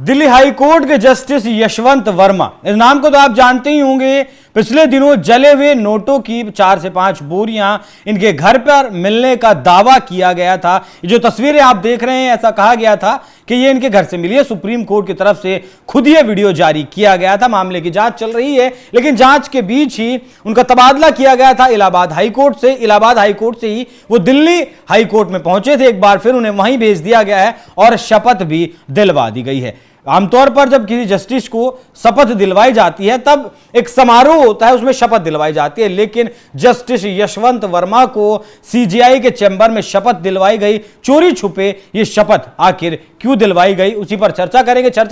Delhi high court के justice Yashwant Verma, इस नाम को तो आप जानते ही होंगे। पिछले दिनों जले हुए नोटों की 4 से 5 बोरियां इनके घर पर मिलने का दावा किया गया था। ये जो तस्वीरें आप देख रहे हैं, ऐसा कहा गया था कि ये इनके घर से मिली है। सुप्रीम कोर्ट की तरफ से खुद ये वीडियो जारी किया गया था। मामले की जांच चल रही है, लेकिन जांच के बीच ही उनका तबादला किया गया था इलाहाबाद हाई कोर्ट से। इलाहाबाद हाई कोर्ट से ही वो दिल्ली हाई कोर्ट में पहुंचे थे। एक बार फिर उन्हें वहीं भेज दिया गया है और शपथ भी दिलवा दी गई है। आमतौर पर जब किसी जस्टिस को शपथ दिलवाई जाती है तब एक समारोह होता है, उसमें शपथ दिलवाई जाती है, लेकिन जस्टिस यशवंत वर्मा को सीजीआई के चैम्बर में शपथ दिलवाई गई। चोरी छुपे ये शपथ आखिर क्यों दिलवाई गई, उसी पर चर्चा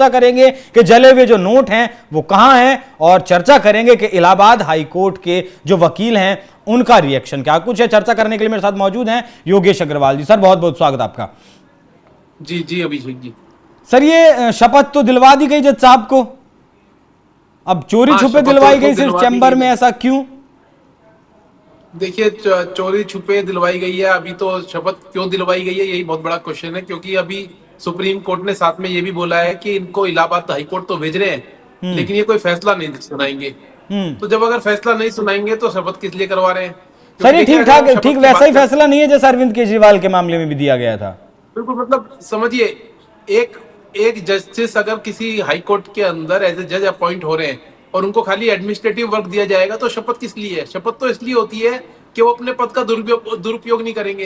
करेंगे कि जले हुए जो नोट हैं वो कहां हैं, और चर्चा करेंगे कि इलाहाबाद हाई कोर्ट के जो वकील हैं उनका रिएक्शन क्या कुछ है। चर्चा करने के लिए मेरे साथ मौजूद हैं योगेश अग्रवाल जी। सर, बहुत बहुत स्वागत आपका। जी अभिषेक जी। सर, ये शपथ तो दिलवा दी गई जज साहब को, अब चोरी छुपे दिलवाई गई सिर्फ चैम्बर में, ऐसा क्यों? देखिए, चोरी छुपे दिलवाई गई है, अभी तो शपथ क्यों दिलवाई गई है यही बहुत बड़ा क्वेश्चन है। क्योंकि अभी सुप्रीम कोर्ट ने साथ में ये भी बोला है कि इनको इलाहाबाद हाई कोर्ट तो भेज रहे हैं, लेकिन ये कोई फैसला नहीं सुनाएंगे। तो जब अगर फैसला नहीं सुनाएंगे तो शपथ किस लिए करवा रहे हैं? सर, ये ठीक वैसा ही फैसला नहीं है जैसे अरविंद केजरीवाल के मामले में भी दिया गया था। बिल्कुल, मतलब समझिए, एक जस्टिस अगर किसी हाई कोर्ट के अंदर एज ए जज अपॉइंट हो रहे हैं और उनको खाली एडमिनिस्ट्रेटिव वर्क दिया जाएगा तो शपथ किस लिए है? शपथ तो इसलिए होती है कि वो अपने पद का दुरुपयोग नहीं करेंगे।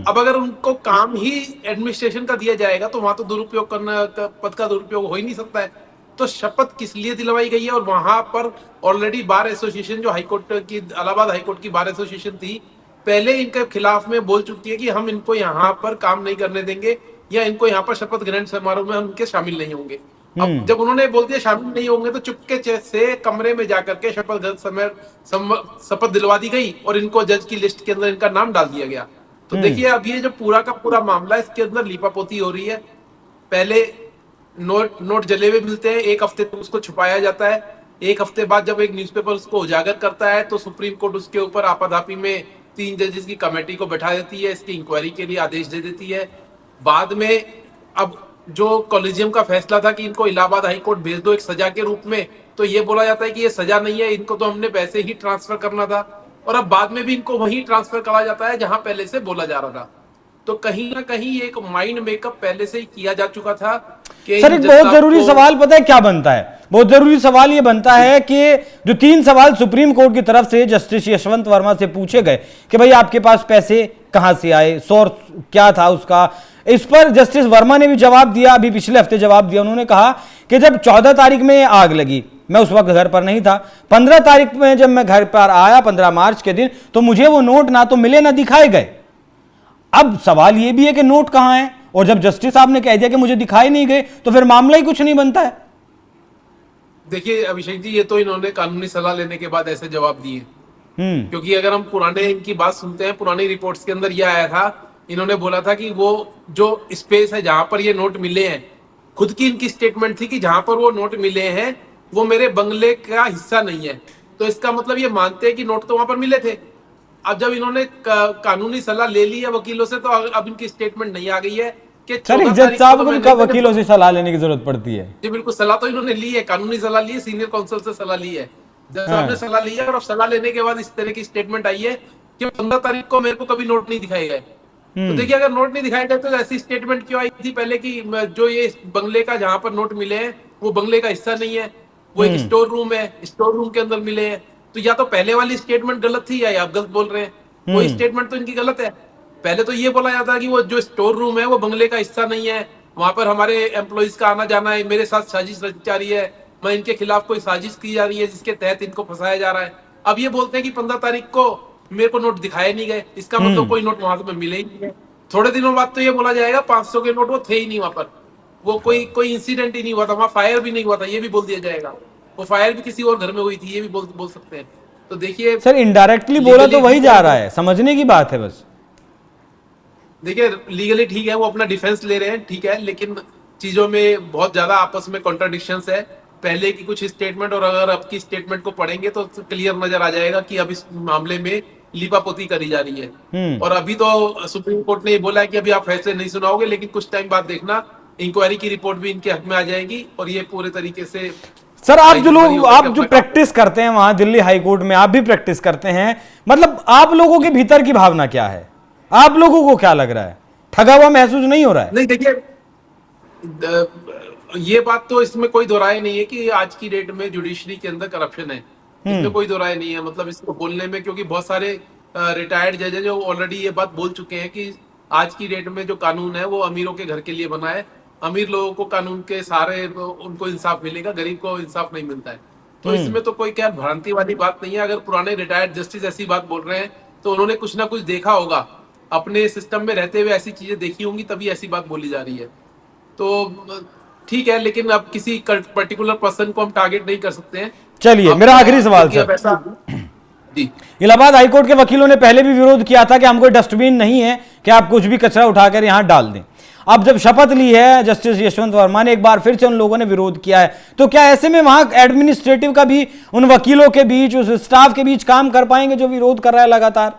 अब अगर उनको काम ही एडमिनिस्ट्रेशन का दिया जाएगा तो वहां तो दुरुपयोग करना, पद का दुरुपयोग हो ही नहीं सकता है। तो शपथ किस लिए दिलवाई गई है? और वहां पर ऑलरेडी बार एसोसिएशन, जो हाईकोर्ट की इलाहाबाद हाईकोर्ट की बार एसोसिएशन थी, पहले इनके खिलाफ में बोल चुकी है कि हम इनको यहाँ पर काम नहीं करने देंगे या इनको यहाँ पर शपथ ग्रहण समारोह में हम उनके शामिल नहीं होंगे। अब जब उन्होंने बोल दिया शामिल नहीं होंगे तो चुपके से कमरे में जाकर के शपथ दिलवा दी गई और इनको जज की लिस्ट के अंदर इनका नाम डाल दिया गया। तो देखिए, अब ये जो पूरा का पूरा मामला है, इसके अंदर लीपापोती हो रही है। पहले नोट जले हुए मिलते हैं, एक हफ्ते तक उसको छुपाया जाता है। एक हफ्ते बाद जब एक न्यूज़पेपर उसको उजागर करता है तो सुप्रीम कोर्ट उसके ऊपर आपाधापी में 3 जजेस की कमेटी को बैठा देती है, इसकी इंक्वायरी के लिए आदेश दे देती है। बाद में अब जो कॉलेजियम का फैसला था कि इनको इलाहाबाद हाई कोर्ट भेज दो एक सजा के रूप में, तो ये बोला जाता है कि ये सजा नहीं है, इनको तो हमने वैसे ही ट्रांसफर करना था। और अब बाद में भी इनको वहीं ट्रांसफर करा जाता है जहां पहले से बोला जा रहा था। तो कहीं ना कहीं एक माइंड मेकअप पहले से ही किया जा चुका था कि सर, एक बहुत जरूरी सवाल पता है क्या बनता है? बहुत जरूरी सवाल ये बनता है कि जो 3 सवाल सुप्रीम कोर्ट की तरफ से जस्टिस यशवंत वर्मा से पूछे गए कि भाई आपके पास पैसे कहां से आए, सोर्स क्या था उसका, इस पर जस्टिस वर्मा ने भी जवाब दिया। अभी पिछले हफ्ते जवाब दिया, उन्होंने कहा कि जब 14 तारीख में आग लगी, मैं उस वक्त घर पर नहीं था। 15 तारीख में जब मैं घर पर आया, 15 मार्च के दिन, तो मुझे वो नोट ना तो मिले ना दिखाए गए। अब सवाल ये भी है कि नोट कहां है, और जब जस्टिस साहब ने कह दिया कि मुझे दिखाई नहीं गए तो फिर मामला ही कुछ नहीं बनता है। देखिए अभिषेक जी, ये तो इन्होंने कानूनी सलाह लेने के बाद ऐसे जवाब दिए। क्योंकि अगर हम पुराने इनकी बात सुनते हैं, पुरानी रिपोर्ट्स के अंदर यह आया था, इन्होंने बोला था कि वो जो स्पेस है जहां पर ये नोट मिले हैं, खुद की इनकी स्टेटमेंट थी कि जहां पर वो नोट मिले हैं वो मेरे बंगले का हिस्सा नहीं है। तो इसका मतलब ये मानते हैं कि नोट तो वहां पर मिले थे। अब जब इन्होंने कानूनी सलाह ले ली है वकीलों से, तो अब इनकी स्टेटमेंट नहीं आ गई है कि जज साहब को वकीलों से सलाह लेने की जरूरत पड़ती है। जी बिल्कुल, सलाह तो इन्होंने ली है, कानूनी सलाह ली है, सीनियर काउंसिल से सलाह ली है, जज साहब ने सलाह ली है। और सलाह लेने के बाद इस तरह की स्टेटमेंट आई है कि 15 तारीख को मेरे को कभी नोट नहीं दिखाए गए। तो देखिए, अगर नोट नहीं दिखाए गए तो ऐसी स्टेटमेंट क्यों आई थी पहले कि जो ये बंगले का जहां पर नोट मिले हैं वो बंगले का हिस्सा नहीं है, वो एक स्टोर रूम है, स्टोर रूम के अंदर मिले हैं। तो या तो पहले वाली स्टेटमेंट गलत थी या आप गलत बोल रहे हैं, कोई स्टेटमेंट तो इनकी गलत है। पहले तो ये बोला जाता है कि वो जो स्टोर रूम है वो बंगले का हिस्सा नहीं है, वहां पर हमारे एम्प्लॉइज का आना जाना है, मेरे साथ साजिश रची जा रही है, मैं इनके खिलाफ कोई साजिश की जा रही है जिसके तहत इनको फंसाया जा रहा है। अब ये बोलते हैं कि 15 तारीख को मेरे को नोट दिखाए नहीं गए, इसका मतलब कोई नोट वहां से मिले ही नहीं है। थोड़े दिनों बाद तो ये बोला जाएगा 500 के नोट वो थे ही नहीं वहां पर, वो कोई इंसिडेंट ही नहीं हुआ था, वहां फायर भी नहीं हुआ था, ये भी बोल दिया जाएगा। वो फायर भी किसी और घर में हुई थी, ये भी बोल सकते हैं। तो देखिए सर, इनडायरेक्टली बोला तो वही जा रहा है, समझने की बात है बस। देखिए, लीगली ठीक है, वो अपना डिफेंस ले रहे हैं, ठीक है, लेकिन चीजों में बहुत ज्यादा आपस में कॉन्ट्राडिक्शंस है। पहले की कुछ स्टेटमेंट और अगर अब की स्टेटमेंट को पढ़ेंगे तो क्लियर नजर आ जाएगा कि अब इस मामले में लीपापोती करी जा रही है। और अभी तो सुप्रीम कोर्ट ने ये बोला है कि अभी आप फैसले नहीं सुनाओगे, लेकिन कुछ टाइम बाद देखना इंक्वायरी की रिपोर्ट भी इनके हक में आ जाएगी और ये पूरे तरीके से सर आप जो इंक्वायरी लोग होकर आप के जो अपना प्रैक्टिस करते हैं वहां दिल्ली हाई कोर्ट में, आप भी प्रैक्टिस करते हैं, मतलब आप लोगों के भीतर की भावना क्या है? आप लोगों को क्या लग रहा है? ठगा हुआ महसूस नहीं हो रहा है? नहीं देखिए, ये बात तो इसमें कोई दो राय नहीं है कि आज की डेट में जुडिशरी के अंदर करप्शन है, इसमें कोई दो राय नहीं है। मतलब इसको बोलने में, क्योंकि बहुत सारे रिटायर्ड जज हैं जो ऑलरेडी ये बात बोल चुके हैं कि आज की डेट में जो कानून है वो अमीरों के घर के लिए बना है, अमीर लोगों को कानून के सहारे उनको इंसाफ मिलेगा, गरीब को इंसाफ नहीं मिलता है। तो इसमें तो कोई क्या भ्रांति वाली बात नहीं है। अगर पुराने रिटायर्ड जस्टिस ऐसी बात बोल रहे हैं तो उन्होंने कुछ ना कुछ देखा होगा, अपने सिस्टम में रहते हुए ऐसी चीजें देखी होंगी, तभी ऐसी बात बोली जा रही है। तो ठीक है, लेकिन अब किसी पर्टिकुलर पर्सन को हम टारगेट नहीं कर सकते हैं। चलिए मेरा आखिरी सवाल सर, जी, इलाहाबाद हाईकोर्ट के वकीलों ने पहले भी विरोध किया था कि हमको डस्टबिन नहीं है कि आप कुछ भी कचरा उठाकर यहां डाल दें। अब जब शपथ ली है जस्टिस यशवंत वर्मा ने, एक बार फिर से उन लोगों ने विरोध किया है, तो क्या ऐसे में वहां एडमिनिस्ट्रेटिव का भी उन वकीलों के बीच, उस स्टाफ के बीच काम कर पाएंगे जो विरोध कर रहा है लगातार?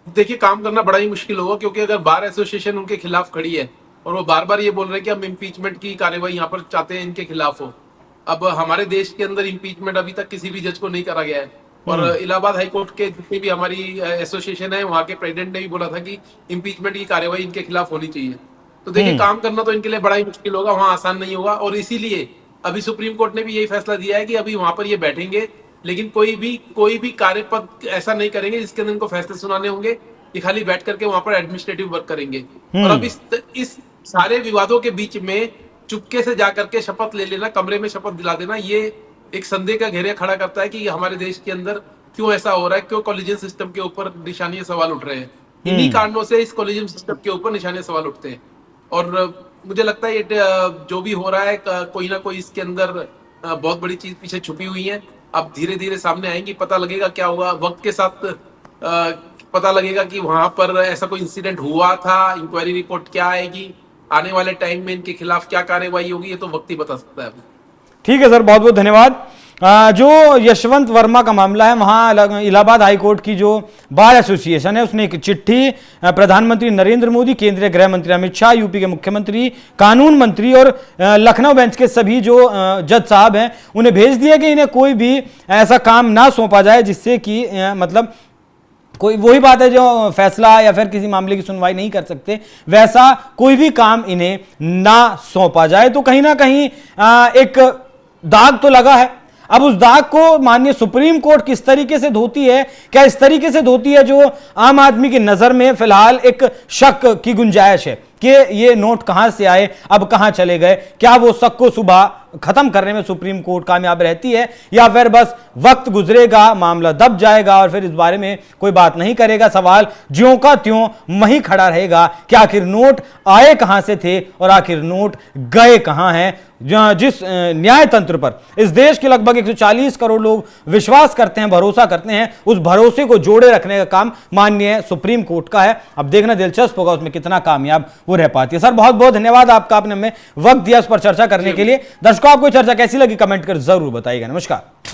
देखिए काम करना बड़ा ही मुश्किल होगा, क्योंकि अगर बार एसोसिएशन उनके खिलाफ खड़ी है और वो बार बार ये बोल रहे हैं कि हम इम्पीचमेंट की कार्यवाही यहाँ पर चाहते हैं, इनके खिलाफ हो। अब हमारे देश के अंदर इम्पीचमेंट अभी तक किसी भी जज को नहीं करा गया है, और इलाहाबाद हाईकोर्ट के जितनी भी हमारी एसोसिएशन है वहाँ के प्रेसिडेंट ने भी बोला था कि इम्पीचमेंट की कार्यवाही इनके खिलाफ होनी चाहिए। तो देखिए काम करना तो इनके लिए बड़ा ही मुश्किल होगा, वहाँ आसान नहीं होगा। और इसीलिए अभी सुप्रीम कोर्ट ने भी यही फैसला दिया है कि अभी वहां पर ये बैठेंगे, लेकिन कोई भी कार्यपद ऐसा नहीं करेंगे जिसके अंदर इनको फैसले सुनाने होंगे। ये खाली बैठ करके वहां पर एडमिनिस्ट्रेटिव वर्क करेंगे। और अब इस सारे विवादों के बीच में चुपके से जाकर के शपथ ले लेना, कमरे में शपथ दिला देना, ये एक संदेह का घेरा खड़ा करता है कि हमारे देश के अंदर क्यों ऐसा हो रहा है, क्यों कॉलेजियम सिस्टम के ऊपर निशानियां सवाल उठ रहे हैं। इन्हीं कारणों से इस कॉलेजियम सिस्टम के ऊपर निशानियां सवाल उठते हैं। और मुझे लगता है ये जो भी हो रहा है कोई ना कोई इसके अंदर बहुत बड़ी चीज पीछे छुपी हुई है। अब धीरे धीरे सामने आएंगी, पता लगेगा क्या होगा। वक्त के साथ पता लगेगा कि वहां पर ऐसा कोई इंसिडेंट हुआ था, इंक्वायरी रिपोर्ट क्या आएगी, आने वाले टाइम में इनके खिलाफ क्या कार्रवाई होगी, ये तो वक्त ही बता सकता है। ठीक है सर, बहुत बहुत धन्यवाद। जो यशवंत वर्मा का मामला है, वहां इलाहाबाद हाईकोर्ट की जो बार एसोसिएशन है उसने एक चिट्ठी प्रधानमंत्री नरेंद्र मोदी, केंद्रीय गृह मंत्री अमित शाह, यूपी के मुख्यमंत्री, कानून मंत्री और लखनऊ बेंच के सभी जो जज साहब हैं उन्हें भेज दिया कि इन्हें कोई भी ऐसा काम ना सौंपा जाए जिससे कि मतलब कोई, वही बात है जो फैसला या फिर किसी मामले की सुनवाई नहीं कर सकते, वैसा कोई भी काम इन्हें ना सौंपा जाए। तो कहीं ना कहीं एक दाग तो लगा है। अब उस दाग को माननीय सुप्रीम कोर्ट किस तरीके से धोती है, क्या इस तरीके से धोती है जो आम आदमी की नजर में फिलहाल एक शक की गुंजाइश है कि ये नोट कहां से आए, अब कहां चले गए, क्या वो शक को सुबह खत्म करने में सुप्रीम कोर्ट कामयाब रहती है, या फिर बस वक्त गुजरेगा, मामला दब जाएगा और फिर इस बारे में कोई बात नहीं करेगा। सवाल ज्यों का त्यों वहीं खड़ा रहेगा कि आखिर नोट आए कहां से थे और आखिर नोट गए कहां हैं। जिस न्याय तंत्र पर इस देश के लगभग 140 करोड़ लोग विश्वास करते हैं, भरोसा करते हैं, उस भरोसे को जोड़े रखने का काम माननीय सुप्रीम कोर्ट का है। अब देखना दिलचस्प होगा उसमें कितना कामयाब वो रह पाती है। सर बहुत बहुत धन्यवाद आपका, आपने हमें वक्त दिया इस पर चर्चा करने के लिए। दर्शकों आपको चर्चा कैसी लगी कमेंट कर जरूर बताइएगा। नमस्कार।